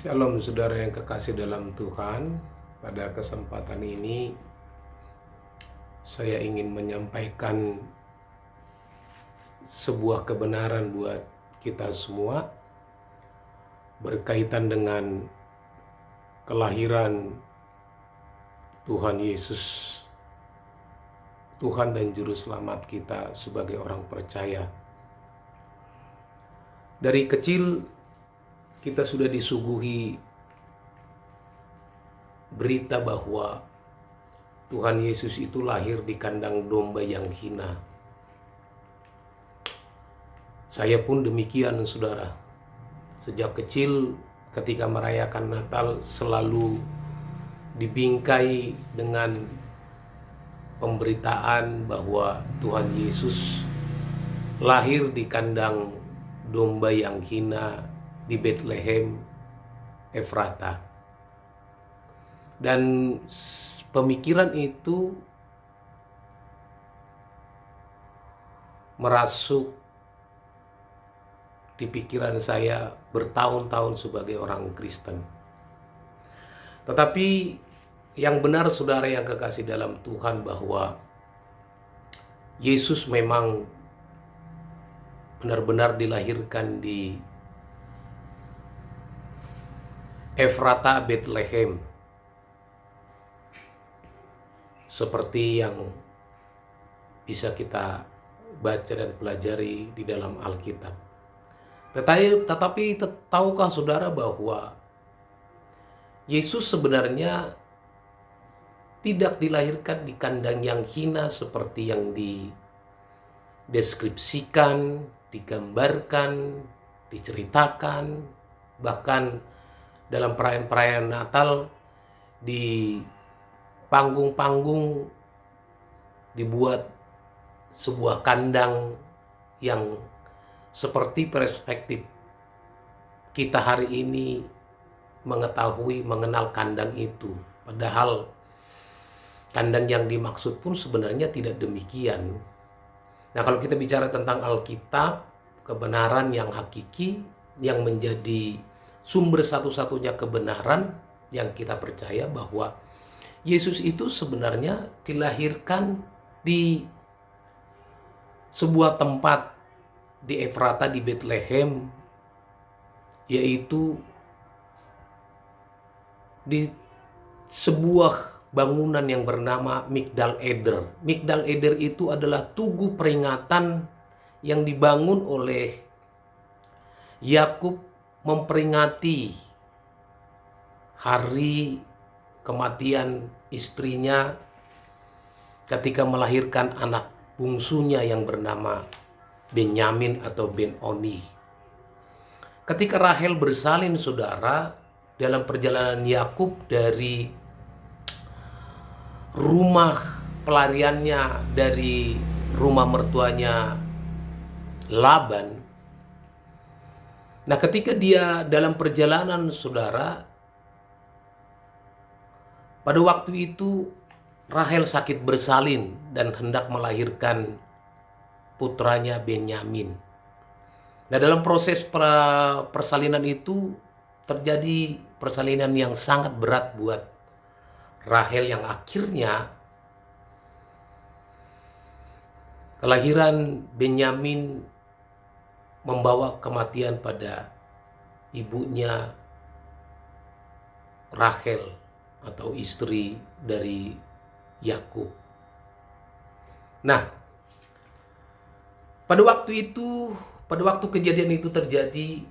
Shalom saudara yang kekasih dalam Tuhan. Pada kesempatan ini saya ingin menyampaikan sebuah kebenaran buat kita semua berkaitan dengan kelahiran Tuhan Yesus, Tuhan dan Juru Selamat kita sebagai orang percaya. Dari kecil kita sudah disuguhi berita bahwa Tuhan Yesus itu lahir di kandang domba yang hina. Saya pun demikian, saudara. Sejak kecil ketika merayakan Natal selalu dibingkai dengan pemberitaan bahwa Tuhan Yesus lahir di kandang domba yang hina di Bethlehem Efrata. Dan pemikiran itu merasuk di pikiran saya bertahun-tahun sebagai orang Kristen. Tetapi yang benar saudara yang kekasih dalam Tuhan bahwa Yesus memang benar-benar dilahirkan di Efrata Bethlehem, seperti yang bisa kita baca dan pelajari di dalam Alkitab. Tetapi tahukah saudara bahwa Yesus sebenarnya tidak dilahirkan di kandang yang hina seperti yang dideskripsikan, digambarkan, diceritakan, bahkan dalam perayaan-perayaan Natal di panggung-panggung dibuat sebuah kandang yang seperti perspektif kita hari ini mengenal kandang itu. Padahal kandang yang dimaksud pun sebenarnya tidak demikian. Nah, kalau kita bicara tentang Alkitab, kebenaran yang hakiki yang menjadi sumber satu-satunya kebenaran yang kita percaya bahwa Yesus itu sebenarnya dilahirkan di sebuah tempat di Efrata di Bethlehem, yaitu di sebuah bangunan yang bernama Migdal Eder. Migdal Eder itu adalah tugu peringatan yang dibangun oleh Yakub memperingati hari kematian istrinya ketika melahirkan anak bungsunya yang bernama Benyamin atau Ben-Oni. Ketika Rahel bersalin, saudara, dalam perjalanan Yakub dari rumah pelariannya, dari rumah mertuanya Laban. Nah, ketika dia dalam perjalanan, saudara, pada waktu itu Rahel sakit bersalin dan hendak melahirkan putranya Benyamin. Nah, dalam proses persalinan itu terjadi persalinan yang sangat berat buat Rahel yang akhirnya kelahiran Benyamin membawa kematian pada ibunya Rahel atau istri dari Yakub. Nah, pada waktu kejadian itu terjadi,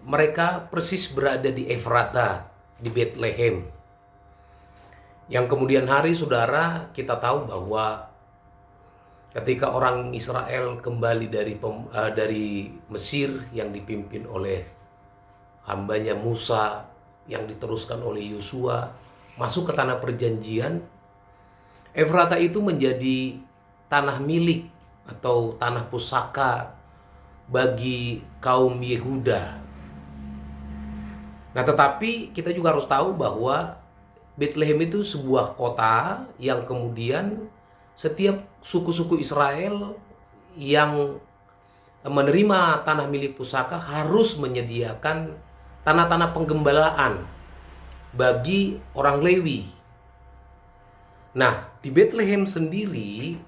mereka persis berada di Efrata, di Bethlehem. Yang kemudian hari, saudara, kita tahu bahwa ketika orang Israel kembali dari Mesir yang dipimpin oleh hambanya Musa, yang diteruskan oleh Yosua, masuk ke tanah perjanjian, Efrata itu menjadi tanah milik atau tanah pusaka bagi kaum Yehuda. Nah, tetapi kita juga harus tahu bahwa Bethlehem itu sebuah kota yang kemudian setiap suku-suku Israel yang menerima tanah milik pusaka harus menyediakan tanah-tanah penggembalaan bagi orang Lewi. Nah, di Bethlehem sendiri,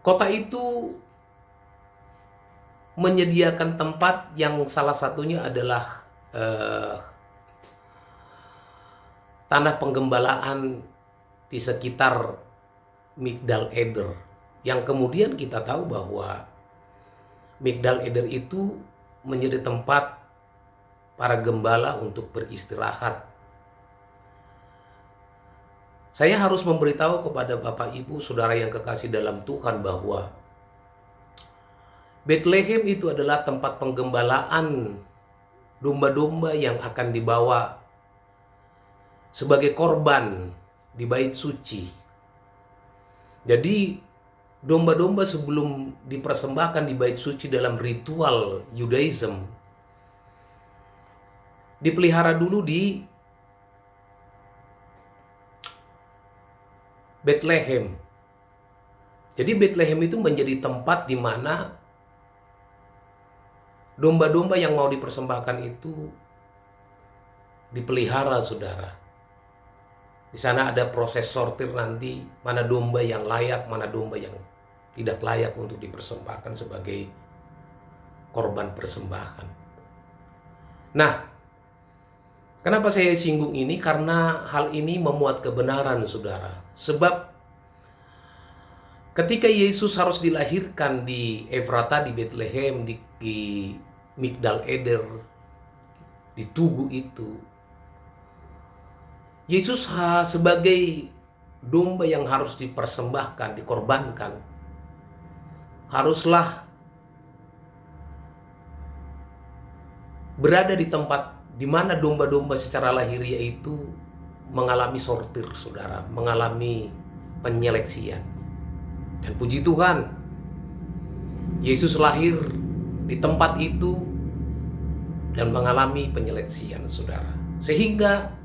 kota itu menyediakan tempat yang salah satunya adalah tanah penggembalaan di sekitar Migdal Eder, yang kemudian kita tahu bahwa Migdal Eder itu menjadi tempat para gembala untuk beristirahat. Saya harus memberitahu kepada Bapak Ibu Saudara yang kekasih dalam Tuhan bahwa Bethlehem itu adalah tempat penggembalaan domba-domba yang akan dibawa sebagai korban di bait suci. Jadi domba-domba sebelum dipersembahkan di bait suci dalam ritual Judaism dipelihara dulu di Bethlehem. Jadi Bethlehem itu menjadi tempat di mana domba-domba yang mau dipersembahkan itu dipelihara, saudara. Di sana ada proses sortir nanti, mana domba yang layak, mana domba yang tidak layak untuk dipersembahkan sebagai korban persembahan. Nah, kenapa saya singgung ini? Karena hal ini memuat kebenaran, saudara. Sebab ketika Yesus harus dilahirkan di Efrata, di Bethlehem, di Migdal Eder, di Tugu itu, Yesus sebagai domba yang harus dipersembahkan, dikorbankan, haruslah berada di tempat di mana domba-domba secara lahiriah itu mengalami sortir, saudara, mengalami penyeleksian. Dan puji Tuhan, Yesus lahir di tempat itu dan mengalami penyeleksian, saudara. Sehingga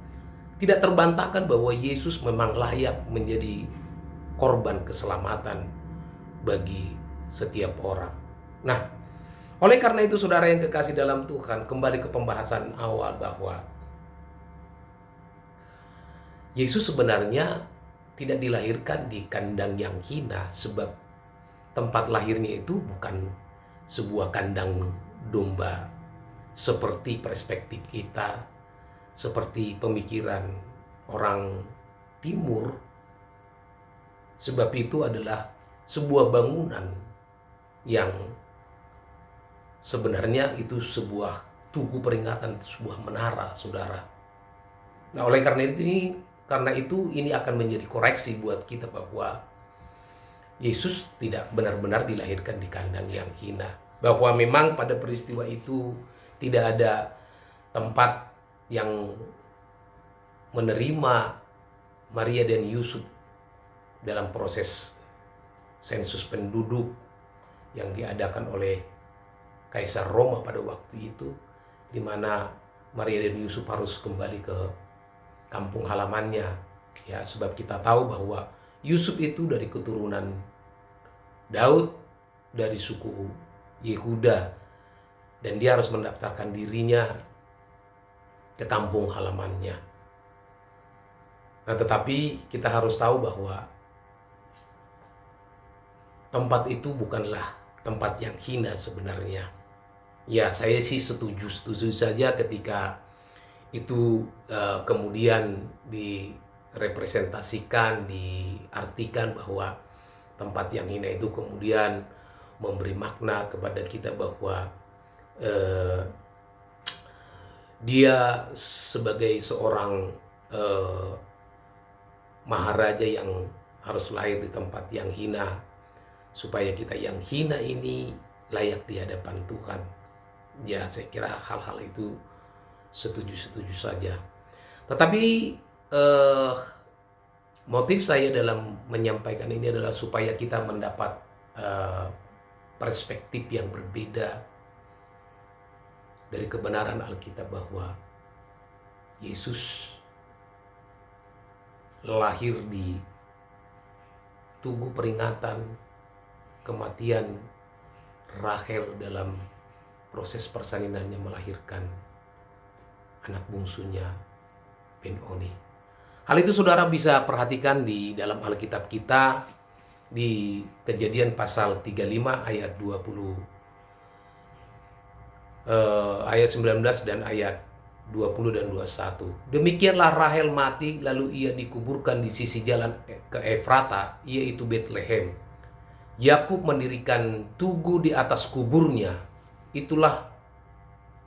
tidak terbantahkan bahwa Yesus memang layak menjadi korban keselamatan bagi setiap orang. Nah, oleh karena itu saudara yang kekasih dalam Tuhan, kembali ke pembahasan awal bahwa Yesus sebenarnya tidak dilahirkan di kandang yang hina, sebab tempat lahirnya itu bukan sebuah kandang domba seperti perspektif kita, seperti pemikiran orang Timur. Sebab itu adalah sebuah bangunan yang sebenarnya itu sebuah tugu peringatan, sebuah menara, saudara. Nah, oleh karena itu ini akan menjadi koreksi buat kita bahwa Yesus tidak benar-benar dilahirkan di kandang yang hina. Bahwa memang pada peristiwa itu tidak ada tempat yang menerima Maria dan Yusuf dalam proses sensus penduduk yang diadakan oleh Kaisar Roma pada waktu itu, di mana Maria dan Yusuf harus kembali ke kampung halamannya. Ya, sebab kita tahu bahwa Yusuf itu dari keturunan Daud, dari suku Yehuda, dan dia harus mendaftarkan dirinya ke kampung halamannya. Nah, tetapi kita harus tahu bahwa tempat itu bukanlah tempat yang hina sebenarnya. Ya, saya sih setuju saja ketika itu kemudian direpresentasikan, diartikan bahwa tempat yang hina itu kemudian memberi makna kepada kita bahwa dia sebagai seorang maharaja yang harus lahir di tempat yang hina, supaya kita yang hina ini layak di hadapan Tuhan. Ya, saya kira hal-hal itu setuju saja. Tetapi motif saya dalam menyampaikan ini adalah supaya kita mendapat perspektif yang berbeda dari kebenaran Alkitab bahwa Yesus lahir di tugu peringatan kematian Rahel dalam proses persalinannya melahirkan anak bungsunya Ben-Oni. Hal itu saudara bisa perhatikan di dalam Alkitab kita di Kejadian pasal 35 ayat 19 dan ayat 20 dan 21. Demikianlah Rahel mati, lalu ia dikuburkan di sisi jalan ke Efrata, yaitu Betlehem. Yakub mendirikan tugu di atas kuburnya. Itulah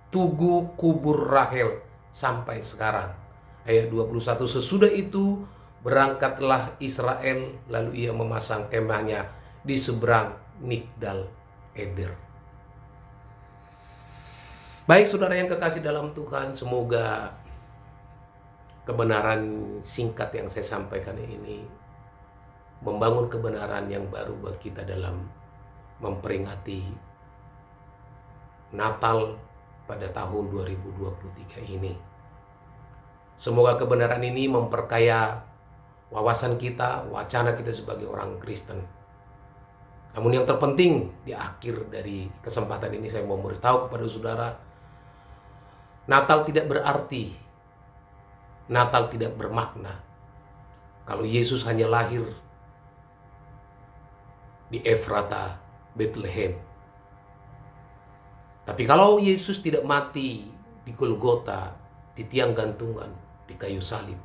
tugu kubur Rahel sampai sekarang. Ayat 21, sesudah itu berangkatlah Israel, lalu ia memasang kemahnya di seberang Migdal Eder. Baik saudara yang kekasih dalam Tuhan, semoga kebenaran singkat yang saya sampaikan ini membangun kebenaran yang baru buat kita dalam memperingati Natal pada tahun 2023 ini. Semoga kebenaran ini memperkaya wawasan kita, wacana kita sebagai orang Kristen. Namun yang terpenting di akhir dari kesempatan ini saya mau memberitahu kepada saudara, Natal tidak berarti, Natal tidak bermakna kalau Yesus hanya lahir di Efrata, Bethlehem. Tapi kalau Yesus tidak mati di Golgota, di tiang gantungan, di kayu salib,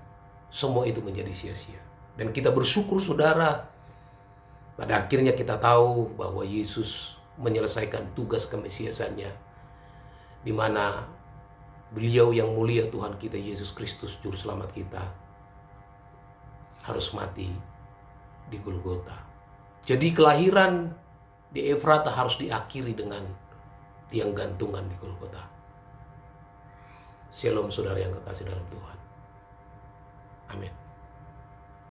semua itu menjadi sia-sia. Dan kita bersyukur saudara, pada akhirnya kita tahu bahwa Yesus menyelesaikan tugas kemesiasannya, di mana Beliau yang mulia Tuhan kita Yesus Kristus Juru Selamat kita harus mati di Golgota. Jadi kelahiran di Efrata harus diakhiri dengan tiang gantungan di Golgota. Shalom saudara yang kekasih dalam Tuhan. Amin.